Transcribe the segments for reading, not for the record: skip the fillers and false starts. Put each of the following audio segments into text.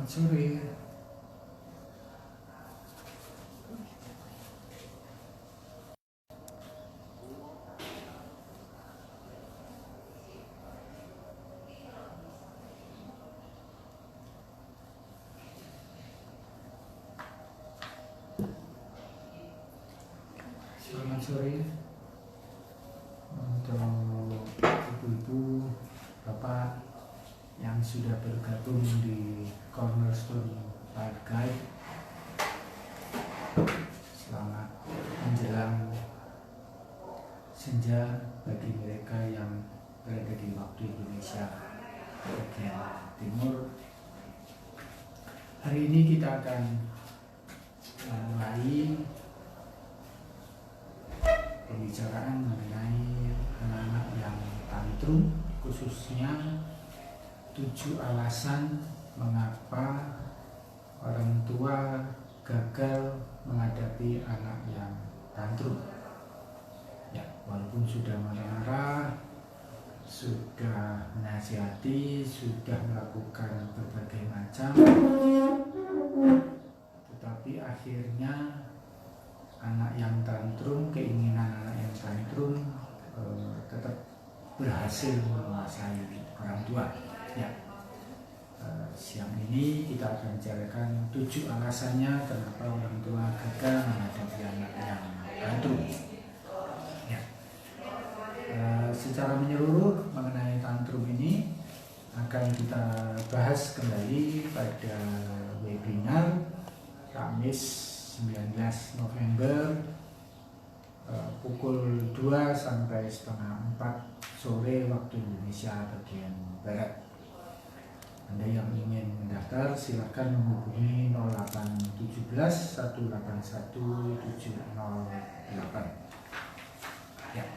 sore. Selamat sore untuk ibu-ibu, bapak yang sudah bergabung di Cornerstone Life Guide. Selamat menjelang senja bagi mereka yang berada di waktu Indonesia bagian timur. Hari ini kita akan memulai pembicaraan mengenai anak-anak yang tantrum, khususnya 7 alasan mengapa orang tua gagal menghadapi anak yang tantrum. Ya, walaupun sudah marah-marah, sudah menasihati, sudah melakukan berbagai macam, tetapi akhirnya anak yang tantrum, keinginan anak yang tantrum tetap berhasil menguasai orang tua. Ya, siang ini kita akan bicarakan 7 alasannya kenapa orang tua gagal menghadapi anak yang tantrum. Ya. Secara menyeluruh mengenai tantrum ini akan kita bahas kembali pada webinar Kamis 19 November pukul 2 sampai setengah 4 sore waktu Indonesia bagian Barat. Anda yang ingin mendaftar silakan menghubungi 0817 181 708. Ya.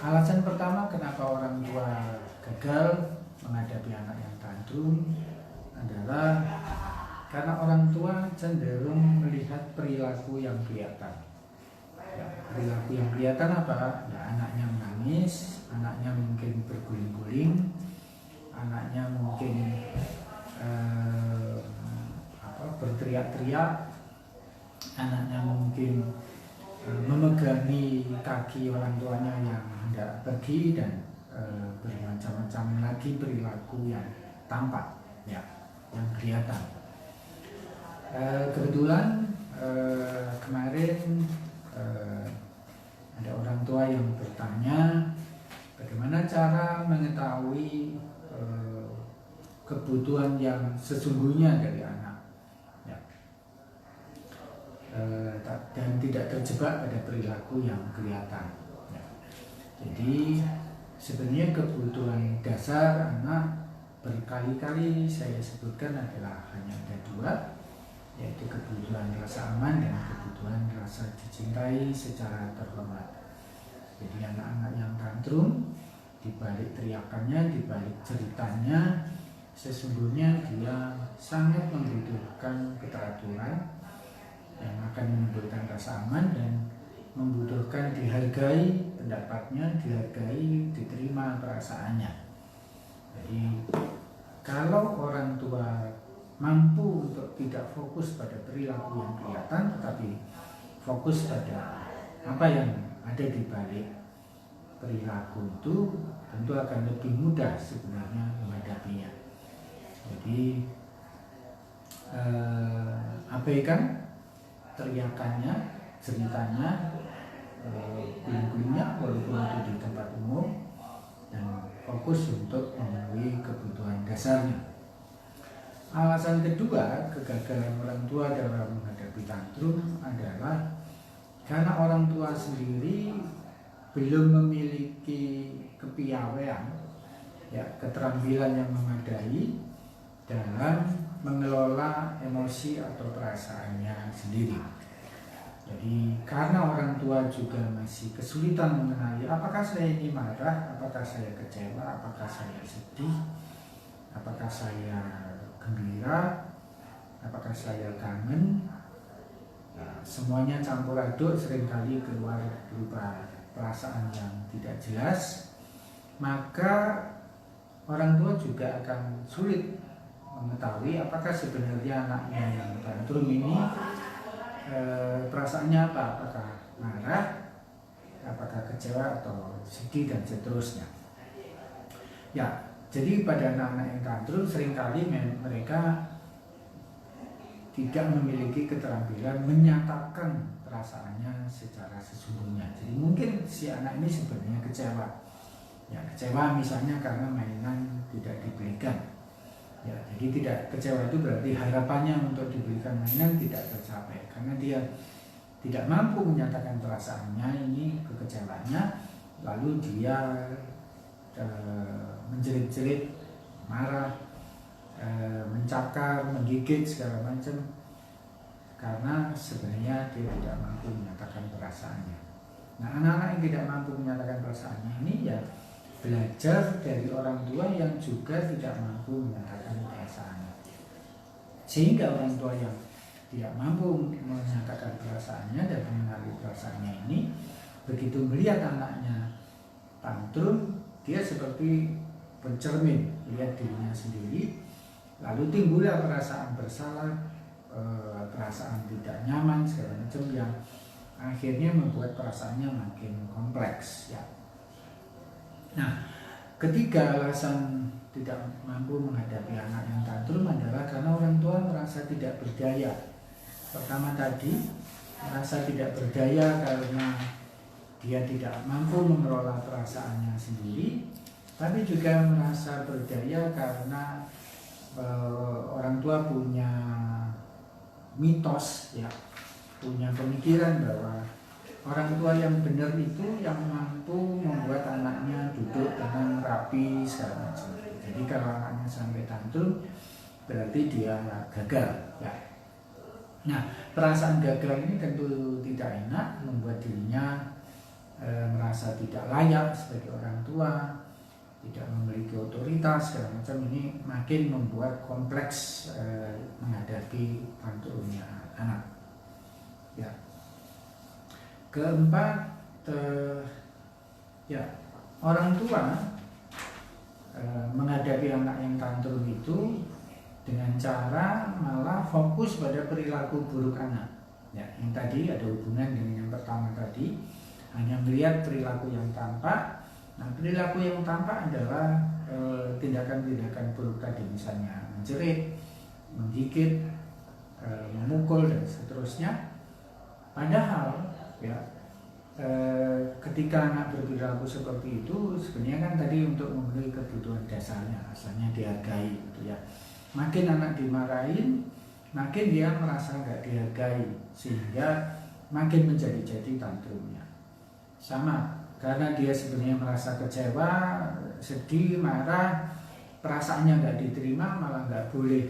Alasan pertama kenapa orang tua gagal menghadapi anak yang tantrum adalah karena orang tua cenderung melihat perilaku yang kelihatan. Ya, perilaku yang kelihatan apa? Ya, anaknya menangis, anaknya mungkin berguling-guling, anaknya mungkin berteriak-teriak, anaknya mungkin memegangi kaki orang tuanya yang hendak pergi, dan bermacam-macam lagi perilaku yang tampak, ya, yang kelihatan. Kebetulan kemarin ada orang tua yang bertanya bagaimana cara mengetahui kebutuhan yang sesungguhnya dari anak, ya, dan tidak terjebak pada perilaku yang kelihatan. Ya. Jadi sebenarnya kebutuhan dasar anak berkali-kali saya sebutkan adalah hanya ada 2, yaitu kebutuhan rasa aman dan kebutuhan rasa dicintai secara terhormat. Jadi anak-anak yang tantrum, di balik teriakannya, di balik ceritanya, sesungguhnya dia sangat membutuhkan keteraturan yang akan menimbulkan rasa aman dan membutuhkan dihargai pendapatnya, dihargai, diterima perasaannya. Jadi kalau orang tua mampu untuk tidak fokus pada perilaku yang kelihatan, tetapi fokus pada apa yang ada di balik perilaku itu, tentu akan lebih mudah sebenarnya menghadapinya. Jadi abaikan teriakannya, ceritanya, guling-gulingnya walaupun itu di tempat umum, dan fokus untuk memenuhi kebutuhan dasarnya. Alasan kedua kegagalan orang tua dalam menghadapi tantrum adalah karena orang tua sendiri belum memiliki kepiawaian, ya, keterampilan yang memadai dalam mengelola emosi atau perasaannya sendiri. Jadi karena orang tua juga masih kesulitan mengenali apakah saya ini marah, apakah saya kecewa, apakah saya sedih, apakah saya gembira, apakah saya kangen, nah, semuanya campur aduk, seringkali keluar berupa perasaan yang tidak jelas. Maka orang tua juga akan sulit mengetahui apakah sebenarnya anaknya yang tantrum ini perasaannya apa, apakah marah, apakah kecewa atau sedih dan seterusnya. Ya, jadi pada anak-anak yang tantrum seringkali mereka tidak memiliki keterampilan menyatakan perasaannya secara sesungguhnya. Jadi mungkin si anak ini sebenarnya kecewa. Ya, kecewa misalnya karena mainan tidak dibelikan. Ya, jadi tidak kecewa itu berarti harapannya untuk diberikan mainan tidak tercapai karena dia tidak mampu menyatakan perasaannya, ini kekecewaannya, lalu dia menjerit-jerit, marah, mencakar, menggigit segala macam karena sebenarnya dia tidak mampu menyatakan perasaannya. Nah, anak-anak yang tidak mampu menyatakan perasaannya ini ya belajar dari orang tua yang juga tidak mampu menyatakan perasaannya. Sehingga orang tua yang tidak mampu menyatakan perasaannya dan mengenali perasaannya ini, begitu melihat anaknya tantrum, dia seperti pencermin melihat dirinya sendiri, lalu timbullah perasaan bersalah, perasaan tidak nyaman segala macam yang akhirnya membuat perasaannya makin kompleks ya. Nah, ketiga alasan tidak mampu menghadapi anak yang tantrum adalah karena orang tua merasa tidak berdaya. Pertama tadi, merasa tidak berdaya karena dia tidak mampu mengelola perasaannya sendiri, tapi juga merasa berdaya karena orang tua punya mitos ya, punya pemikiran bahwa orang tua yang benar itu yang mampu membuat anaknya duduk dengan rapi segala macam. Jadi kalau anaknya sampai tantrum berarti dia gagal ya. Nah, perasaan gagal ini tentu tidak enak, membuat dirinya merasa tidak layak sebagai orang tua, tidak memiliki otoritas segala macam. Ini makin membuat kompleks menghadapi tantrumnya anak ya. Keempat, ya orang tua menghadapi anak yang tantrum itu dengan cara malah fokus pada perilaku buruk anak. Ya, yang tadi ada hubungan dengan yang pertama tadi, hanya melihat perilaku yang tampak. Nah, perilaku yang tampak adalah tindakan-tindakan buruk tadi, misalnya menjerit, menggigit, memukul dan seterusnya. Padahal ya ketika anak berperilaku seperti itu sebenarnya kan tadi untuk memenuhi kebutuhan dasarnya, asalnya dihargai gitu ya. Makin anak dimarahin, makin dia merasa nggak dihargai, sehingga makin menjadi-jadi tantrumnya. Sama, karena dia sebenarnya merasa kecewa, sedih, marah, perasaannya nggak diterima, malah nggak boleh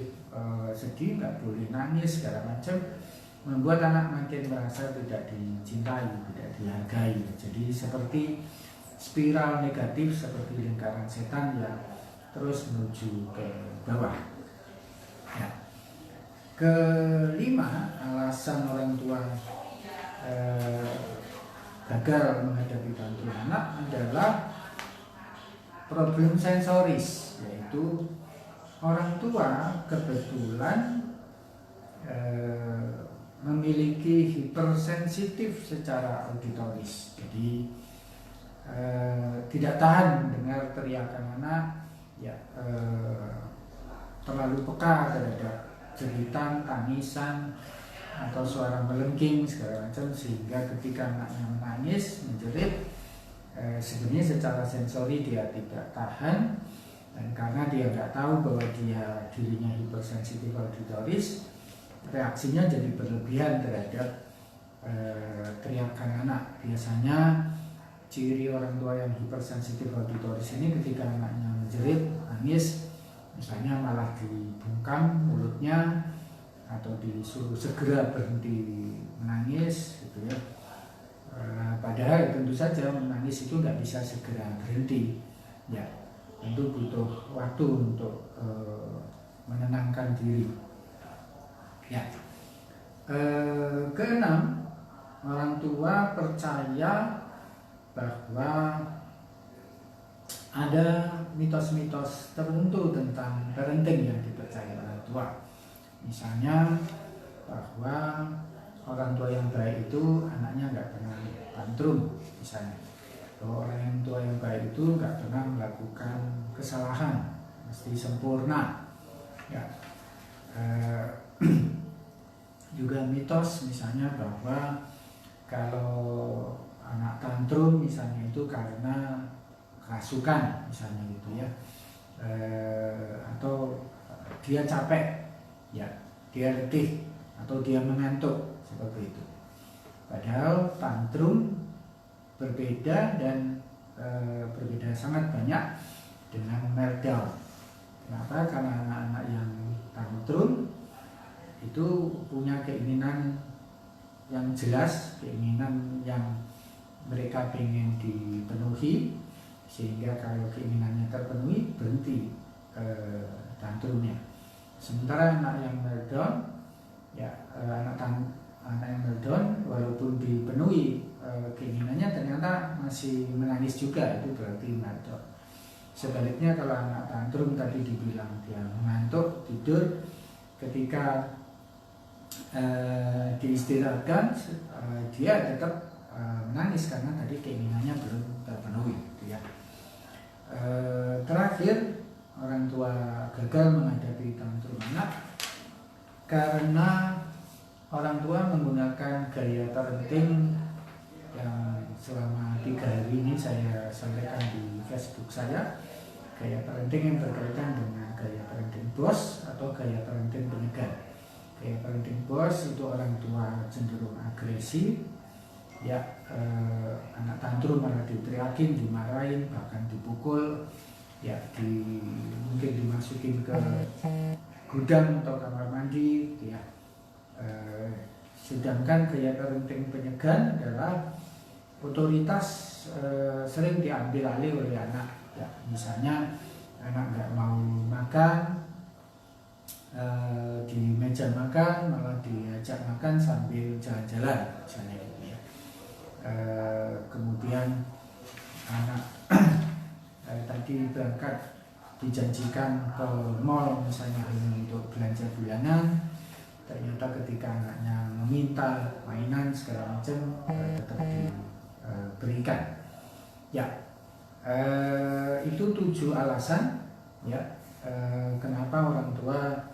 sedih, nggak boleh nangis segala macam, membuat anak makin merasa tidak dicintai, tidak dihargai. Jadi seperti spiral negatif, seperti lingkaran setan yang terus menuju ke bawah ya. Kelima, alasan orang tua gagal menghadapi tantrum anak adalah problem sensoris, yaitu orang tua kebetulan memiliki hipersensitif secara auditoris. Jadi tidak tahan mendengar teriakan anak ya, terlalu peka terhadap jeritan, tangisan atau suara melengking segala macam, sehingga ketika anaknya menangis, menjerit, sebenarnya secara sensori dia tidak tahan, dan karena dia nggak tahu bahwa dirinya hipersensitif auditoris, reaksinya jadi berlebihan terhadap teriakan anak. Biasanya ciri orang tua yang hipersensitif auditoris ini ketika anaknya menjerit, nangis, misalnya malah dibungkam mulutnya atau disuruh segera berhenti menangis gitu ya. Padahal tentu saja menangis itu nggak bisa segera berhenti ya, tentu butuh waktu untuk menenangkan diri ya. Keenam, orang tua percaya bahwa ada mitos-mitos tertentu tentang parenting yang dipercaya orang tua. Misalnya bahwa orang tua yang baik itu anaknya nggak pernah tantrum, misalnya. Bahwa orang tua yang baik itu nggak pernah melakukan kesalahan, mesti sempurna. Ya. Juga mitos misalnya bahwa kalau anak tantrum misalnya itu karena kerasukan, misalnya gitu ya, atau dia capek, ya, dia letih atau dia mengantuk, seperti itu. Padahal tantrum berbeda dan berbeda sangat banyak dengan meltdown. Kenapa? Karena anak-anak yang tantrum itu punya keinginan yang jelas, keinginan yang mereka ingin dipenuhi, sehingga kalau keinginannya terpenuhi berhenti tantrumnya. Sementara anak yang meltdown, ya, anak yang meltdown walaupun dipenuhi keinginannya ternyata masih menangis juga, itu berarti meltdown. Sebaliknya kalau anak tantrum tadi dibilang dia mengantuk, tidur, ketika diistirahatkan dia tetap menangis karena tadi keinginannya belum terpenuhi, gitu ya. Terakhir, orang tua gagal menghadapi tantrum anak karena orang tua menggunakan gaya parenting yang selama 3 hari ini saya sampaikan di Facebook saya. Gaya parenting yang berkaitan dengan gaya parenting bos atau gaya parenting penyegan. Gaya parenting bos itu orang tua cenderung agresif, ya, anak tantrum malah diteriakin, dimarahin, bahkan dipukul, ya, mungkin dimasukin ke gudang atau kamar mandi, ya. Sedangkan gaya parenting penyegan adalah otoritas sering diambil alih oleh anak. Ya, misalnya anak nggak mau makan di meja makan, malah diajak makan sambil jalan-jalan, misalnya gitu ya. Kemudian anak tadi berangkat dijanjikan ke mall misalnya hanya untuk belanja bulanan, ternyata ketika anaknya meminta mainan segala macam tetap diberikan. Ya, itu 7 alasan, ya, kenapa orang tua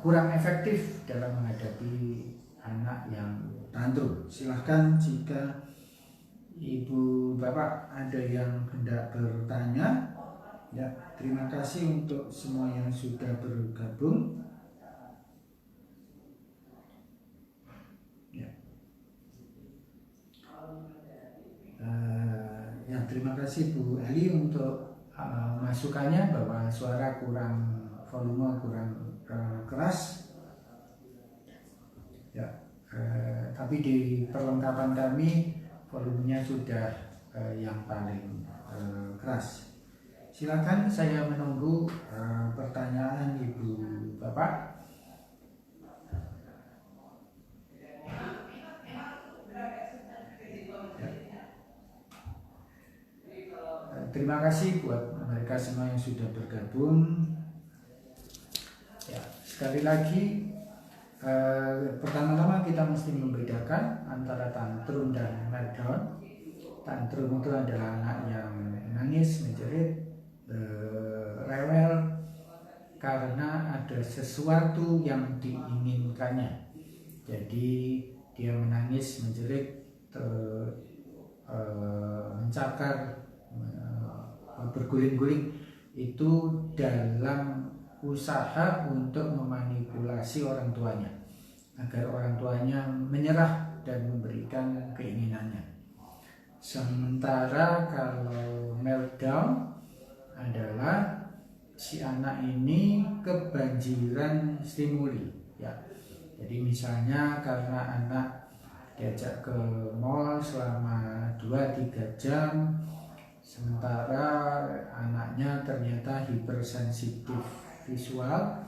kurang efektif dalam menghadapi anak yang tantrum. Silahkan jika ibu bapak ada yang hendak bertanya, ya. Terima kasih untuk semua yang sudah bergabung. Ya, terima kasih Bu Ali untuk masukannya bahwa suara kurang, volume kurang keras. Ya, tapi di perlengkapan kami volumenya sudah yang paling keras. Silakan, saya menunggu pertanyaan Ibu Bapak. Terima kasih buat mereka semua yang sudah bergabung. Ya, sekali lagi, pertama-tama kita mesti membedakan antara tantrum dan meltdown. Tantrum itu adalah anak yang menangis, menjerit, rewel karena ada sesuatu yang diinginkannya. Jadi dia menangis, menjerit, mencakar, berguling-guling, itu dalam usaha untuk memanipulasi orang tuanya agar orang tuanya menyerah dan memberikan keinginannya. Sementara kalau meltdown adalah si anak ini kebanjiran stimuli, ya. Jadi misalnya karena anak diajak ke mall selama 2-3 jam, sementara anaknya ternyata hipersensitif visual,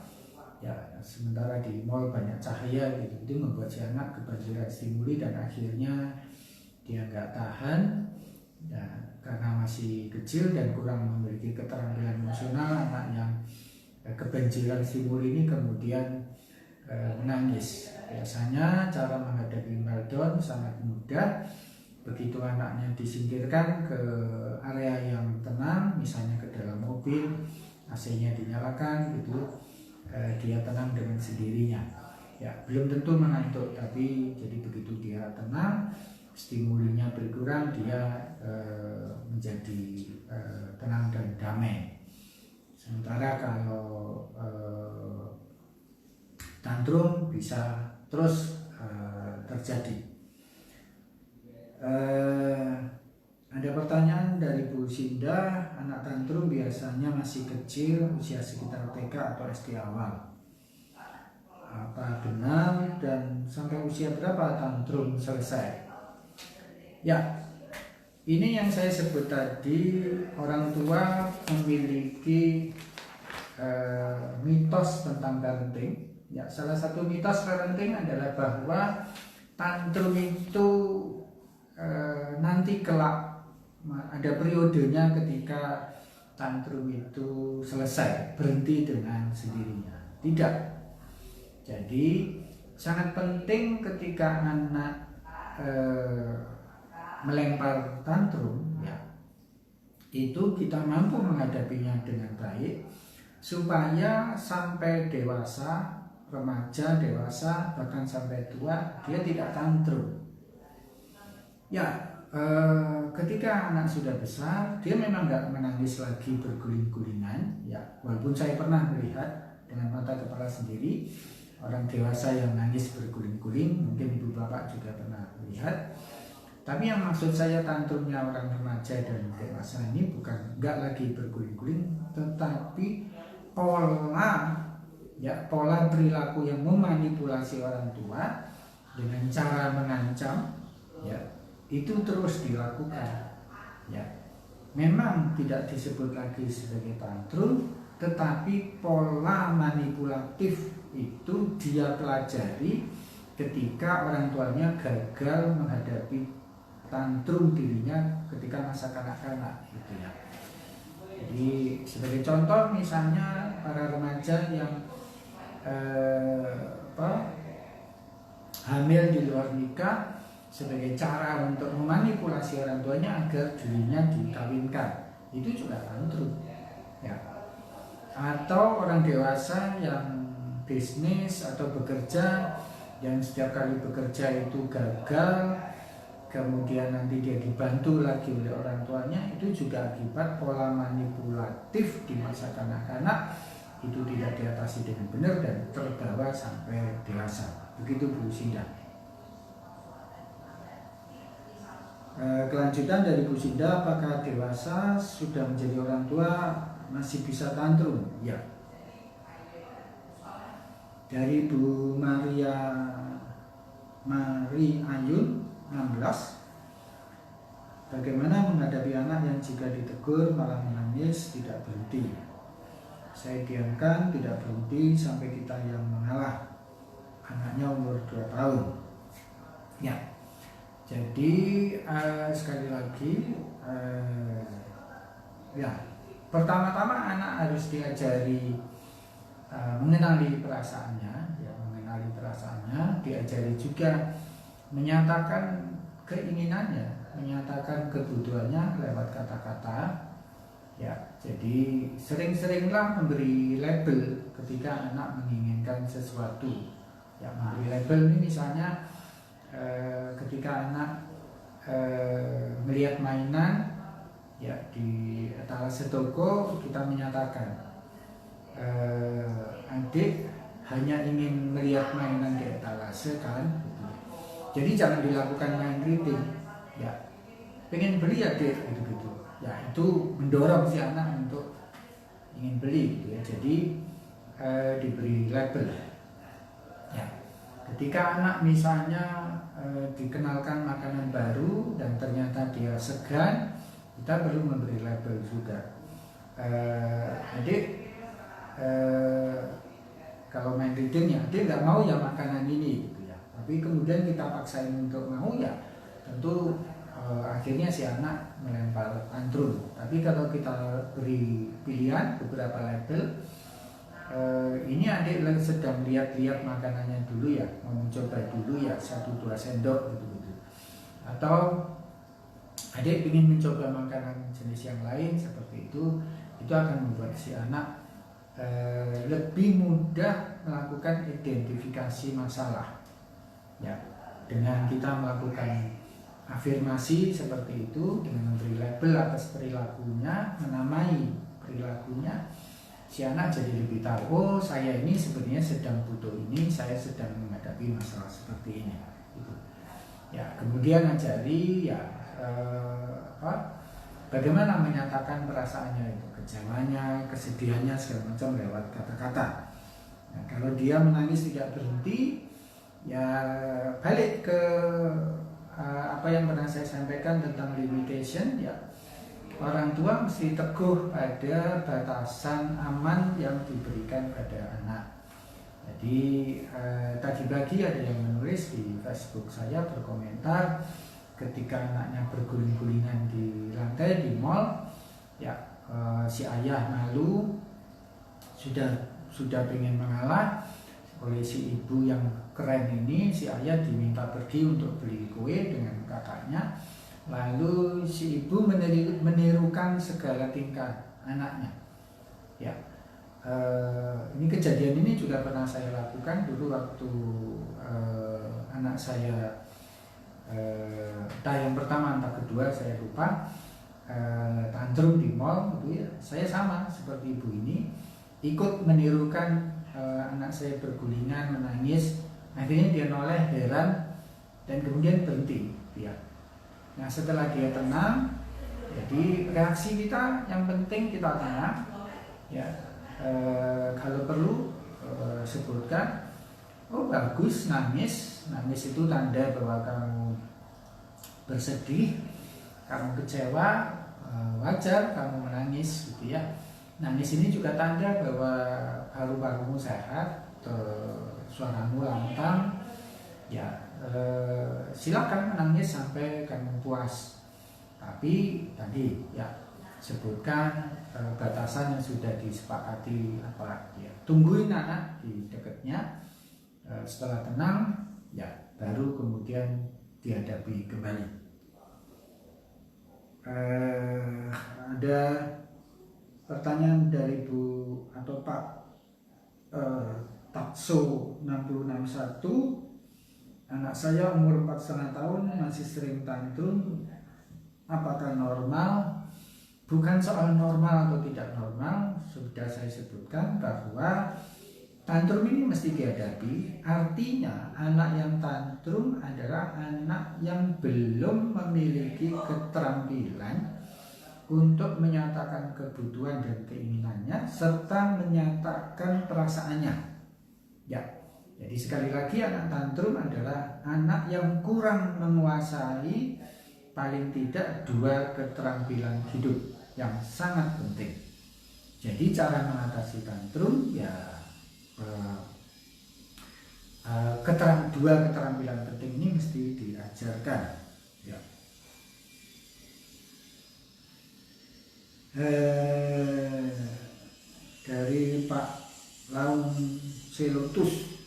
ya, sementara di mall banyak cahaya gitu, itu membuat si anak kebanjiran stimuli dan akhirnya dia nggak tahan, Ya, karena masih kecil dan kurang memiliki keterampilan emosional, anak yang kebanjiran stimuli ini kemudian menangis. Biasanya cara menghadapi meltdown sangat mudah. Begitu anaknya disingkirkan ke area yang tenang, misalnya ke dalam mobil, AC-nya dinyalakan gitu, dia tenang dengan sendirinya. Ya, belum tentu mengantuk, tapi jadi begitu dia tenang, stimulinya berkurang, dia menjadi tenang dan damai. Sementara kalau tantrum bisa terus terjadi. Ada pertanyaan dari Bu Sinda, anak tantrum biasanya masih kecil, usia sekitar TK atau SD awal. Apa benar dan sampai usia berapa tantrum selesai? Ya, ini yang saya sebut tadi, orang tua memiliki mitos tentang parenting. Ya, salah satu mitos parenting adalah bahwa tantrum itu nanti kelak ada periodenya ketika tantrum itu selesai, berhenti dengan sendirinya. Tidak. Jadi sangat penting ketika anak melempar tantrum, ya, itu kita mampu menghadapinya dengan baik supaya sampai dewasa, remaja, dewasa, bahkan sampai tua dia tidak tantrum. Ya, ketika anak sudah besar, dia memang nggak menangis lagi berguling-gulingan. Ya, walaupun saya pernah melihat dengan mata kepala sendiri orang dewasa yang nangis berguling-guling, mungkin ibu bapak juga pernah melihat. Tapi yang maksud saya tantrumnya orang remaja dan dewasa ini bukan nggak lagi berguling-guling, tetapi pola perilaku yang memanipulasi orang tua dengan cara mengancam, ya, itu terus dilakukan. Ya, memang tidak disebut lagi sebagai tantrum, tetapi pola manipulatif itu dia pelajari ketika orang tuanya gagal menghadapi tantrum dirinya ketika masa kanak-kanak, gitu ya. Jadi sebagai contoh misalnya para remaja yang hamil di luar nikah, sebagai cara untuk memanipulasi orang tuanya agar dirinya dikawinkan, itu juga tantrum, ya. Atau orang dewasa yang bisnis atau bekerja, yang setiap kali bekerja itu gagal, kemudian nanti dia dibantu lagi oleh orang tuanya, itu juga akibat pola manipulatif di masa kanak-kanak itu tidak diatasi dengan benar dan terbawa sampai dewasa. Begitu Bu Sinda. Kelanjutan dari Bu Sinda, apakah dewasa sudah menjadi orang tua masih bisa tantrum? Ya. Dari Bu Mari Ayun 16, bagaimana menghadapi anak yang jika ditegur malah menangis tidak berhenti? Saya diamkan tidak berhenti sampai kita yang mengalah. Anaknya umur 2 tahun. Ya. Jadi sekali lagi, ya, pertama-tama anak harus diajari mengenali perasaannya, ya, diajari juga menyatakan keinginannya, menyatakan kebutuhannya lewat kata-kata. Ya, jadi sering-seringlah memberi label ketika anak menginginkan sesuatu. Ya, memberi label ini misalnya ketika anak melihat mainan, ya, di etalase toko, kita menyatakan adik hanya ingin melihat mainan di etalase kan, jadi jangan dilakukan main reading, ya, pengen beli adik gitu. Ya, itu mendorong si anak untuk ingin beli gitu ya. Jadi diberi label. Ya, ketika anak misalnya dikenalkan makanan baru dan ternyata dia segan, kita perlu memberi label juga. Adik kalau main reading, ya, adik nggak mau ya makanan ini gitu ya. Tapi kemudian kita paksain untuk mau, ya tentu akhirnya si anak melempar tantrum. Tapi kalau kita beri pilihan beberapa label, ini adik sedang lihat-lihat makanannya dulu ya, mau mencoba dulu ya 1-2 sendok gitu. Atau adik ingin mencoba makanan jenis yang lain seperti itu akan membuat si anak lebih mudah melakukan identifikasi masalah ya, dengan kita melakukan afirmasi seperti itu, dengan memberi label atas perilakunya, menamai perilakunya, si anak jadi lebih tahu, oh saya ini sebenarnya sedang butuh ini, saya sedang menghadapi masalah seperti ini gitu. Ya, kemudian ajari ya bagaimana menyatakan perasaannya itu, kecewanya, kesedihannya segala macam lewat kata-kata. Nah, kalau dia menangis tidak berhenti, ya balik ke apa yang pernah saya sampaikan tentang limitation ya. Orang tua mesti teguh pada batasan aman yang diberikan pada anak. Jadi tadi pagi ada yang menulis di Facebook saya berkomentar ketika anaknya berguling-gulingan di lantai di mall, ya si ayah malu, sudah pengen mengalah oleh si ibu yang keren ini, si ayah diminta pergi untuk beli kue dengan kakaknya, lalu si ibu menirukan segala tingkah anaknya. Ya, ini kejadian ini juga pernah saya lakukan dulu waktu anak saya entah yang pertama entah kedua saya lupa, tantrum di mall gitu ya, saya sama seperti ibu ini ikut menirukan anak saya bergulingan menangis, akhirnya dia noleh heran dan kemudian berhenti ya. Nah setelah dia tenang, jadi reaksi kita yang penting kita tenang ya, kalau perlu sebutkan, oh bagus nangis itu tanda bahwa kamu bersedih, kamu kecewa, wajar kamu menangis gitu ya. Nangis ini juga tanda bahwa paru-parumu sehat, suaramu lantang ya, silakan menangis sampai kamu puas. Tapi tadi ya sebutkan batasan yang sudah disepakati apa ya. Tungguin anak di dekatnya, setelah tenang ya baru kemudian dihadapi kembali. Ada pertanyaan dari Bu atau Pak Takso 661, anak saya umur 4,5 tahun masih sering tantrum, apakah normal? Bukan soal normal atau tidak normal, sudah saya sebutkan bahwa tantrum ini mesti dihadapi. Artinya anak yang tantrum adalah anak yang belum memiliki keterampilan untuk menyatakan kebutuhan dan keinginannya serta menyatakan perasaannya. Ya, jadi sekali lagi anak tantrum adalah anak yang kurang menguasai paling tidak 2 keterampilan hidup yang sangat penting. Jadi cara mengatasi tantrum ya 2 keterampilan penting ini mesti diajarkan ya. Dari Pak Laun Selotus,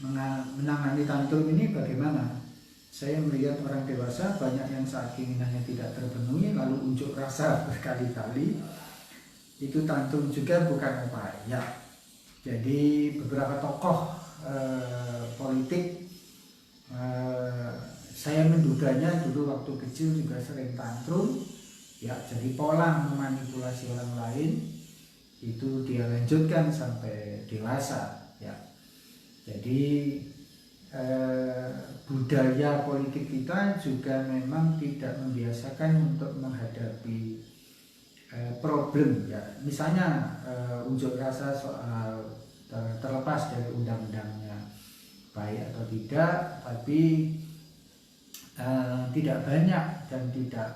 menangani tantrum ini bagaimana? Saya melihat orang dewasa banyak yang saat keinginannya tidak terpenuhi lalu unjuk rasa berkali-kali. Itu tantrum juga bukan upaya. Jadi beberapa tokoh politik, saya menduganya dulu waktu kecil juga sering tantrum ya, jadi pola memanipulasi orang lain itu dia lanjutkan sampai dewasa ya. Jadi budaya politik kita juga memang tidak membiasakan untuk menghadapi problem ya. Misalnya unjuk rasa soal terlepas dari undang-undangnya baik atau tidak, tapi tidak banyak dan tidak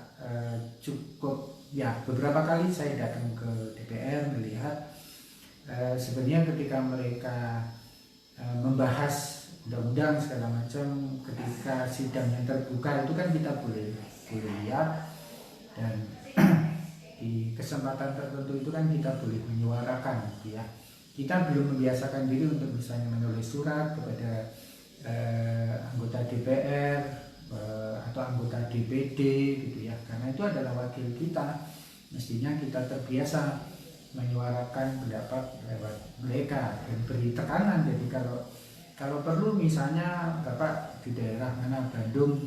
cukup ya. Beberapa kali saya datang ke DPR melihat sebenarnya ketika mereka membahas undang-undang segala macam, ketika sidang yang terbuka itu kan kita boleh boleh lihat. Dan di kesempatan tertentu itu kan kita boleh menyuarakan gitu ya. Kita belum membiasakan diri untuk misalnya menulis surat kepada anggota DPR atau anggota DPD gitu ya, karena itu adalah wakil kita. Mestinya kita terbiasa menyuarakan pendapat lewat mereka dan beri tekanan. Jadi kalau perlu misalnya Bapak di daerah mana, Bandung,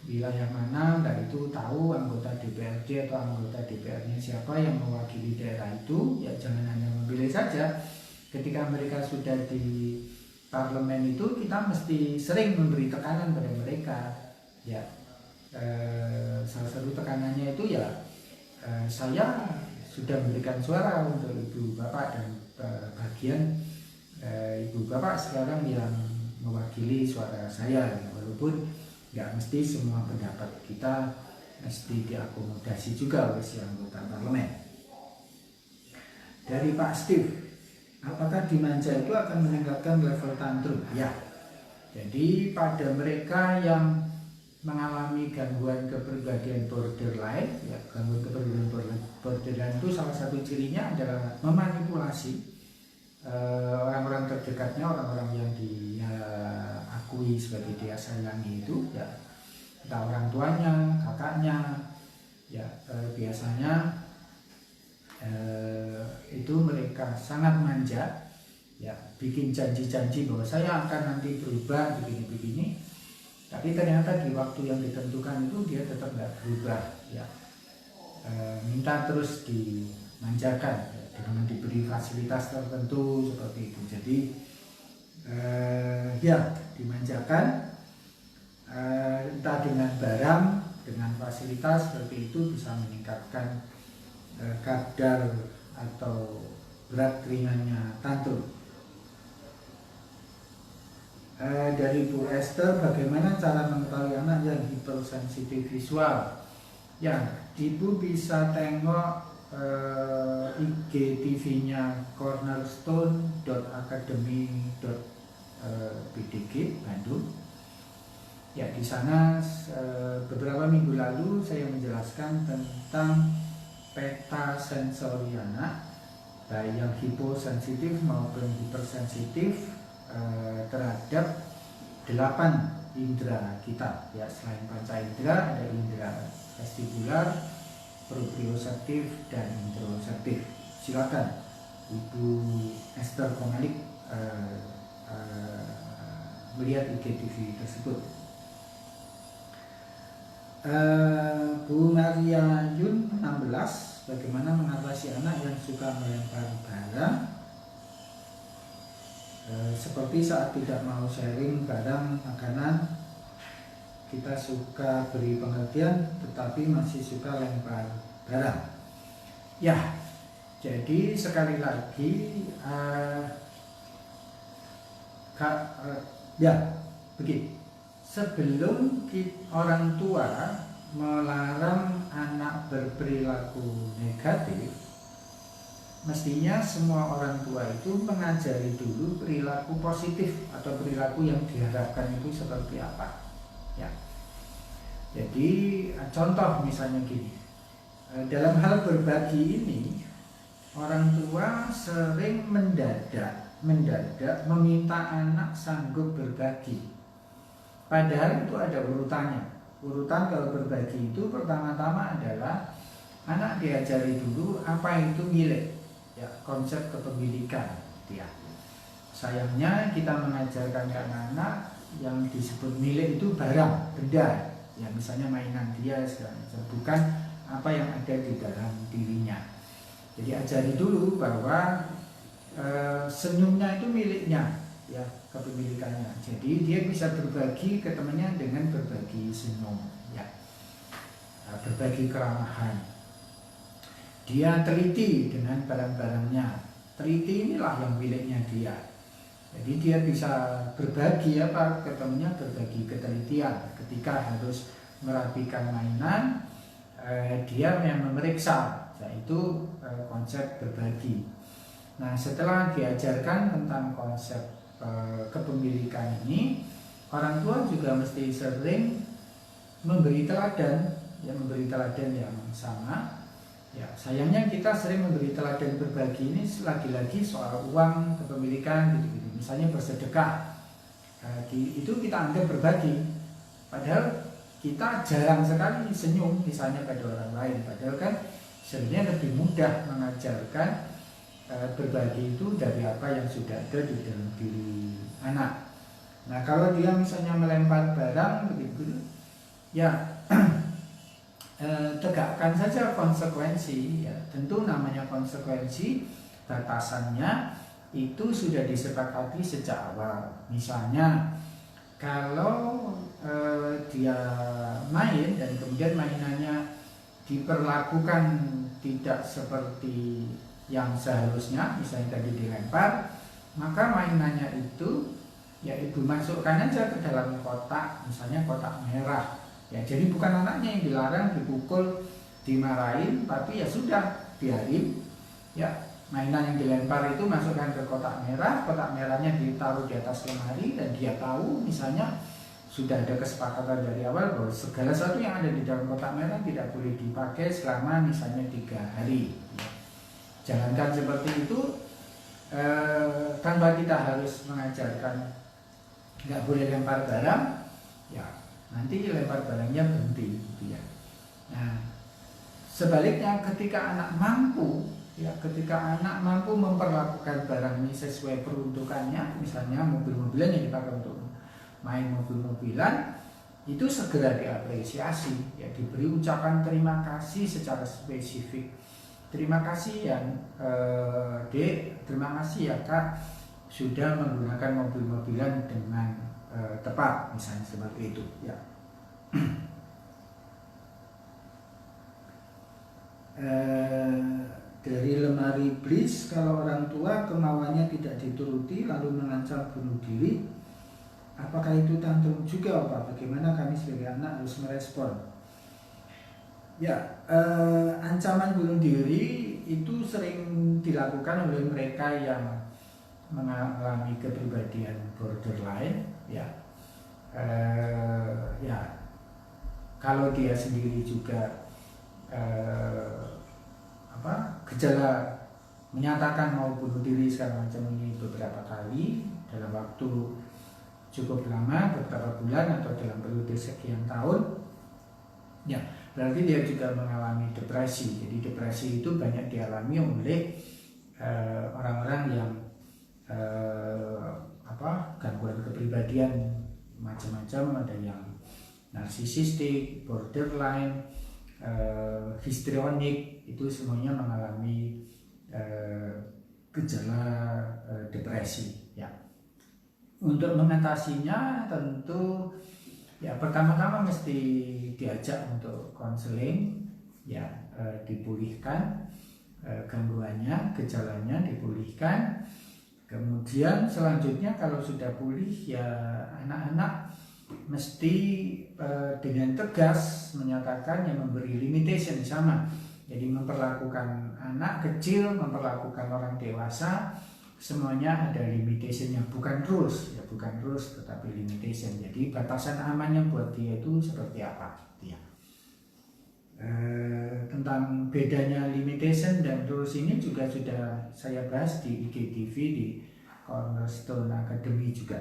wilayah mana, dan itu tahu anggota DPRD atau anggota DPR-nya siapa yang mewakili daerah itu, ya jangan hanya memilih saja. Ketika mereka sudah di parlemen itu, kita mesti sering memberi tekanan pada mereka. Ya, salah satu tekanannya itu ya saya sudah memberikan suara untuk ibu bapak, dan bagian ibu bapak sekarang yang mewakili suara saya, walaupun nggak mesti semua pendapat kita mesti diakomodasi juga oleh si anggota parlemen. Dari Pak Steve, apakah dimanja itu akan meningkatkan level tantrum? Ya, jadi pada mereka yang mengalami gangguan kepribadian borderline, ya, gangguan kepribadian borderline itu salah satu cirinya adalah memanipulasi orang-orang terdekatnya, orang-orang yang dia akui sebagai dia sayangi itu, ya, entah orang tuanya, kakaknya, ya, biasanya itu mereka sangat manja, ya, bikin janji-janji bahwa saya akan nanti berubah begini-begini, tapi ternyata di waktu yang ditentukan itu dia tetap nggak berubah, ya, minta terus dimanjakan, ya, dengan diberi fasilitas tertentu seperti itu. Jadi ya, dimanjakan, entah dengan barang, dengan fasilitas seperti itu bisa meningkatkan kadar atau berat ringannya tantrum. Dari Bu Esther, bagaimana cara mengetahui anak yang hipersensitif visual? Ya, Ibu bisa tengok IGTV-nya cornerstone.academy.bdg Bandung. Ya, di sana beberapa minggu lalu saya menjelaskan tentang peta sensori anak, baik yang hiposensitif maupun hipersensitif terhadap 8 indera kita. Ya, selain panca indera ada indera vestibular, proprioseptif, dan interoceptif. Silakan Ibu Esther Komalik melihat IGTV tersebut. Bu Maria Yun 16, bagaimana mengatasi anak yang suka melempar barang, seperti saat tidak mau sharing barang makanan, kita suka beri pengertian tetapi masih suka lempar barang. Ya, jadi sekali lagi ya begini, sebelum orang tua melarang anak berperilaku negatif, mestinya semua orang tua itu mengajari dulu perilaku positif atau perilaku yang diharapkan itu seperti apa. Ya, jadi contoh misalnya gini, dalam hal berbagi ini, orang tua sering mendadak meminta anak sanggup berbagi. Padahal itu ada urutannya. Urutan kalau berbagi itu pertama-tama adalah anak diajari dulu apa itu milik, ya, konsep kepemilikan, ya. Sayangnya kita mengajarkan ke anak yang disebut milik itu barang, benda, ya, misalnya mainan dia segala macam, bukan apa yang ada di dalam dirinya. Jadi ajari dulu bahwa senyumnya itu miliknya, ya, kepemilikannya. Jadi dia bisa berbagi ke temannya dengan berbagi senyum, ya, berbagi keramahan. Dia teliti dengan barang-barangnya, teliti inilah yang miliknya dia. Jadi dia bisa berbagi apa ke temannya, berbagi ketelitian. Ketika harus merapikan mainan, dia yang memeriksa, yaitu konsep berbagi. Nah, setelah diajarkan tentang konsep kepemilikan ini, orang tua juga mesti sering memberi teladan, ya memberi teladan yang sama. Ya, sayangnya kita sering memberi teladan berbagi ini lagi-lagi soal uang, kepemilikan gitu-gitu. Misalnya bersedekah, itu kita anggap berbagi. Padahal kita jarang sekali senyum misalnya pada orang lain. Padahal kan sebenarnya lebih mudah mengajarkan berbagi itu dari apa yang sudah ada di dalam diri anak. Nah, kalau dia misalnya melempar barang begitu, ya tegakkan saja konsekuensi, ya tentu namanya konsekuensi, batasannya itu sudah disepakati sejak awal. Misalnya kalau dia main dan kemudian mainannya diperlakukan tidak seperti yang seharusnya, misalnya tadi dilempar, maka mainannya itu ya ibu masukkan aja ke dalam kotak, misalnya kotak merah. Ya, jadi bukan anaknya yang dilarang, dipukul, dimarahin, tapi ya sudah, biarin. Ya, mainan yang dilempar itu masukkan ke kotak merahnya ditaruh di atas lemari, dan dia tahu misalnya sudah ada kesepakatan dari awal bahwa segala sesuatu yang ada di dalam kotak merah tidak boleh dipakai selama misalnya 3 hari. Jangankan seperti itu, tanpa kita harus mengajarkan nggak boleh lempar barang, ya nanti lempar barangnya berhenti gitu ya. Nah, sebaliknya ketika anak mampu memperlakukan barang ini sesuai peruntukannya, misalnya mobil-mobilan yang dipakai untuk main mobil-mobilan, itu segera diapresiasi, ya diberi ucapan terima kasih secara spesifik. Terima kasih yang Dek, terima kasih ya Kak sudah menggunakan mobil-mobilan dengan tepat, misalnya seperti itu ya. Dari lemari iblis, kalau orang tua kemauannya tidak dituruti lalu mengancam bunuh diri, apakah itu tantrum juga Pak? Bagaimana kami sebagai anak harus merespon? Ya, ancaman bunuh diri itu sering dilakukan oleh mereka yang mengalami kepribadian borderline, ya. Ya, kalau dia sendiri juga gejala menyatakan mau bunuh diri segala macam ini beberapa kali dalam waktu cukup lama, beberapa bulan atau dalam periode sekian tahun, ya berarti dia juga mengalami depresi. Jadi depresi itu banyak dialami oleh orang-orang yang gangguan kepribadian macam-macam, ada yang narsisistik, borderline, histrionik, itu semuanya mengalami gejala depresi ya. Untuk mengatasinya tentu ya pertama-tama mesti diajak untuk konseling ya, dipulihkan gangguannya, gejalanya dipulihkan. Kemudian selanjutnya kalau sudah pulih ya anak-anak mesti dengan tegas menyatakan yang memberi limitation sama. Jadi memperlakukan anak kecil, memperlakukan orang dewasa, semuanya ada limitationnya, bukan rules ya, bukan rules tetapi limitation. Jadi batasan amannya buat dia itu seperti apa ya. Tentang bedanya limitation dan rules ini juga sudah saya bahas di IGTV, di Cornerstone Academy juga.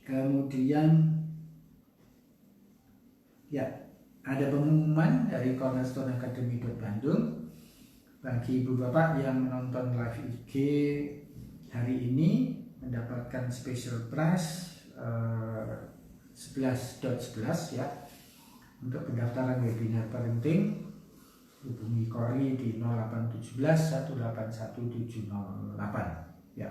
Kemudian ya ada pengumuman dari Cornerstone Academy Bandung bagi ibu bapak yang menonton live IG hari ini mendapatkan special prize 11.11 ya. Untuk pendaftaran webinar parenting hubungi Kori di 0817 181 708 ya.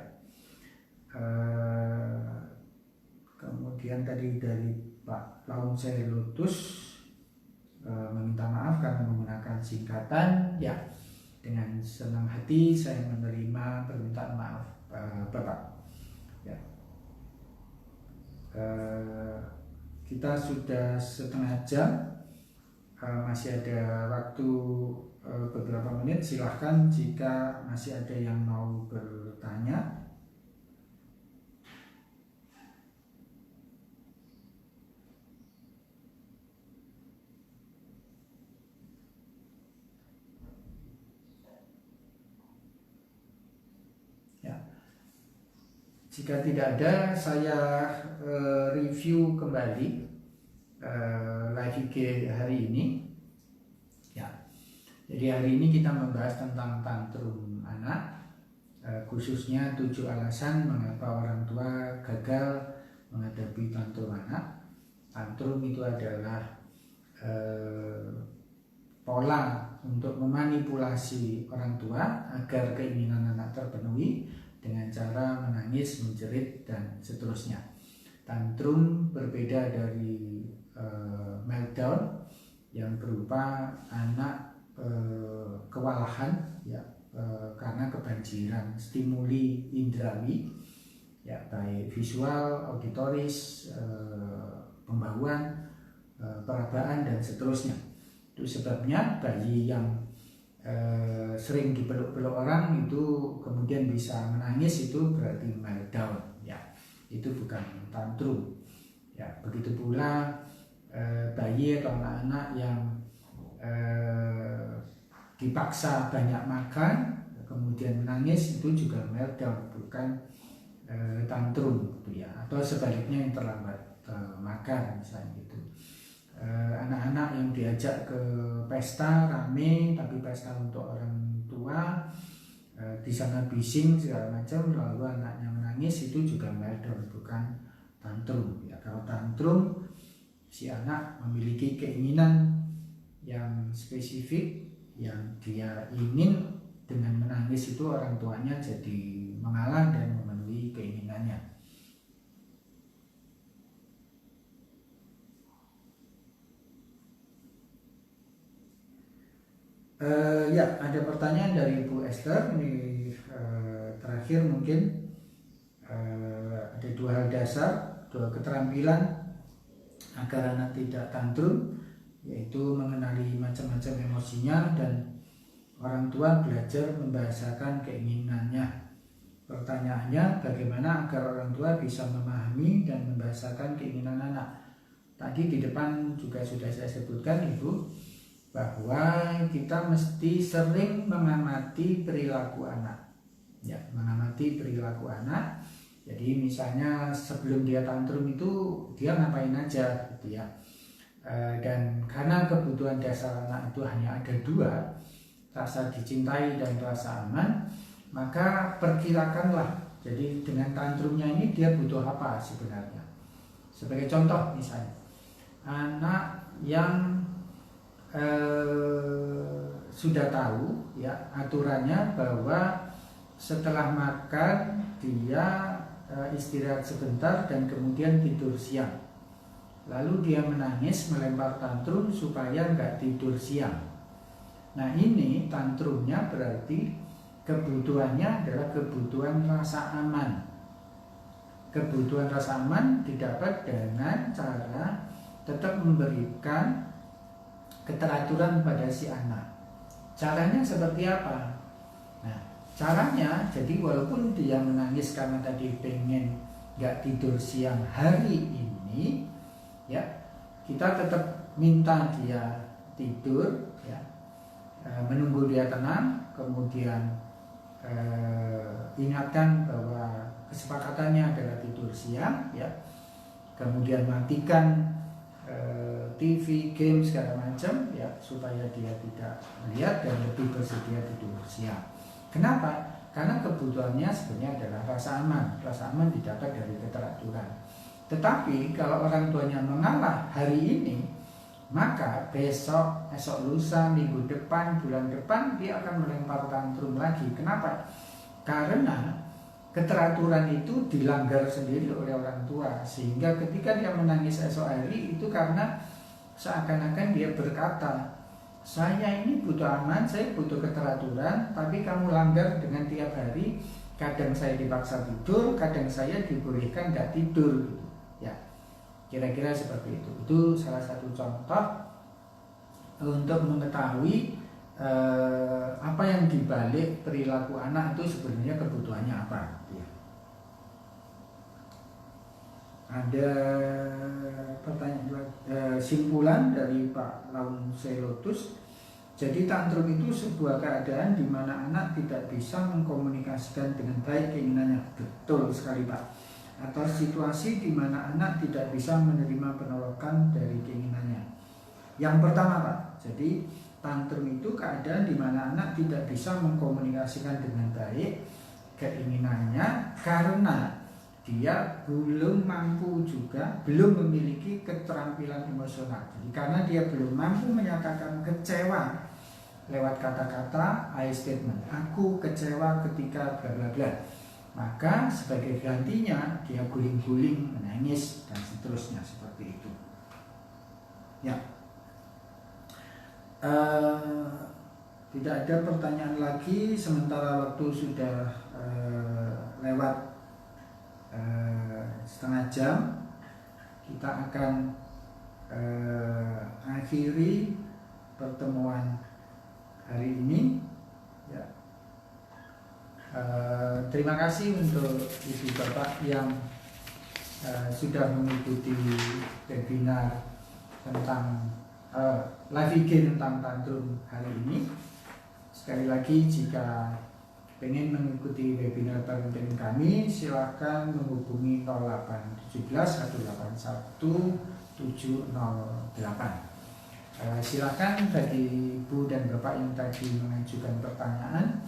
Kemudian tadi dari Pak Launce Lotus meminta maaf karena menggunakan singkatan ya. Dengan senang hati saya menerima permintaan maaf Bapak ya. Kita sudah setengah jam, masih ada waktu beberapa menit. Silahkan jika masih ada yang mau bertanya. Jika tidak ada, saya review kembali live IG hari ini. Ya, jadi hari ini kita membahas tentang tantrum anak, khususnya 7 alasan mengapa orang tua gagal menghadapi tantrum anak. Tantrum itu adalah pola untuk memanipulasi orang tua agar keinginan anak terpenuhi dengan cara menangis, menjerit, dan seterusnya. Tantrum berbeda dari meltdown yang berupa anak kewalahan, ya, karena kebanjiran stimuli indrawi, ya, baik visual, auditoris, pembauan, perabaan, dan seterusnya. Itu sebabnya bayi yang sering dipeluk-peluk orang itu kemudian bisa menangis, itu berarti meltdown, ya, itu bukan tantrum, ya. Begitu pula bayi atau anak-anak yang dipaksa banyak makan kemudian menangis, itu juga meltdown, bukan tantrum, gitu ya. Atau sebaliknya yang terlambat makan misalnya gitu. Anak-anak yang diajak ke pesta rame, tapi pesta untuk orang tua, di sana bising segala macam, lalu anaknya menangis, itu juga meltdown, bukan tantrum, ya. Kalau tantrum, si anak memiliki keinginan yang spesifik yang dia ingin, dengan menangis itu orang tuanya jadi mengalah dan memenuhi keinginannya. Ya, ada pertanyaan dari Bu Esther ini, terakhir mungkin, ada 2 hal dasar, 2 keterampilan agar anak tidak tantrum, yaitu mengenali macam-macam emosinya dan orang tua belajar membahasakan keinginannya. Pertanyaannya, bagaimana agar orang tua bisa memahami dan membahasakan keinginan anak? Tadi di depan juga sudah saya sebutkan, Ibu, bahwa kita mesti sering mengamati perilaku anak, ya, mengamati perilaku anak. Jadi misalnya sebelum dia tantrum itu dia ngapain aja, gitu ya. Dan karena kebutuhan dasar anak itu hanya ada 2, rasa dicintai dan rasa aman, maka perkirakanlah, jadi dengan tantrumnya ini dia butuh apa sebenarnya. Sebagai contoh misalnya, anak yang sudah tahu, ya, aturannya bahwa setelah makan dia istirahat sebentar dan kemudian tidur siang, lalu dia menangis melempar tantrum supaya nggak tidur siang. Nah, ini tantrumnya berarti kebutuhannya adalah kebutuhan rasa aman. Kebutuhan rasa aman didapat dengan cara tetap memberikan keteraturan pada si anak. Caranya seperti apa? Nah, caranya, jadi walaupun dia menangis karena tadi pengen gak tidur siang hari ini, ya, kita tetap minta dia tidur, ya, menunggu dia tenang, kemudian ingatkan bahwa kesepakatannya adalah tidur siang, ya, kemudian matikan TV, game, segala macam, ya, supaya dia tidak melihat dan lebih bersedia tidur siang. Kenapa? Karena kebutuhannya sebenarnya adalah rasa aman. Rasa aman didapat dari keteraturan. Tetapi kalau orang tuanya mengalah hari ini, maka besok, esok lusa, minggu depan, bulan depan dia akan melempar tantrum lagi. Kenapa? Karena keteraturan itu dilanggar sendiri oleh orang tua, sehingga ketika dia menangis esok hari itu karena seakan-akan dia berkata, saya ini butuh aman, saya butuh keteraturan, tapi kamu langgar dengan tiap hari. Kadang saya dipaksa tidur, kadang saya dibolehkan nggak tidur, ya, kira-kira seperti itu. Itu salah satu contoh untuk mengetahui apa yang dibalik perilaku anak itu sebenarnya kebutuhannya apa, ya. Ada pertanyaan simpulan dari Pak Laun Selotus, Jadi tantrum itu sebuah keadaan di mana anak tidak bisa mengkomunikasikan dengan baik keinginannya. Betul sekali Pak. Atau situasi di mana anak tidak bisa menerima penolakan dari keinginannya. Yang pertama Pak, jadi tantrum itu keadaan di mana anak tidak bisa mengkomunikasikan dengan baik keinginannya karena dia belum mampu juga, belum memiliki keterampilan emosional. Jadi karena dia belum mampu menyatakan kecewa lewat kata-kata I statement, aku kecewa ketika bla bla bla, maka sebagai gantinya dia guling-guling, menangis dan seterusnya seperti itu. Ya, tidak ada pertanyaan lagi sementara waktu sudah lewat setengah jam. Kita akan akhiri pertemuan hari ini. Ya. Terima kasih untuk Ibu Bapak yang sudah mengikuti webinar tentang live IG tentang tantrum hari ini. Sekali lagi, jika ingin mengikuti webinar parenting kami, silakan menghubungi 0817 181 708. Silakan bagi Ibu dan Bapak yang tadi mengajukan pertanyaan,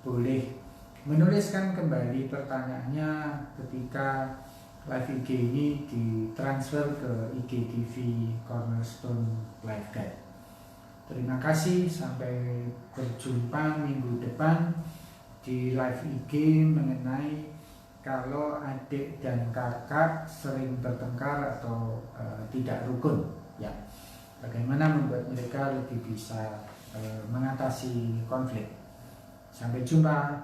boleh menuliskan kembali pertanyaannya ketika live IG ini ditransfer ke IGTV Cornerstone Live Guide. Terima kasih, sampai berjumpa minggu depan di live IG mengenai kalau adik dan kakak sering bertengkar atau tidak rukun, ya, bagaimana membuat mereka lebih bisa mengatasi konflik. Sampai jumpa.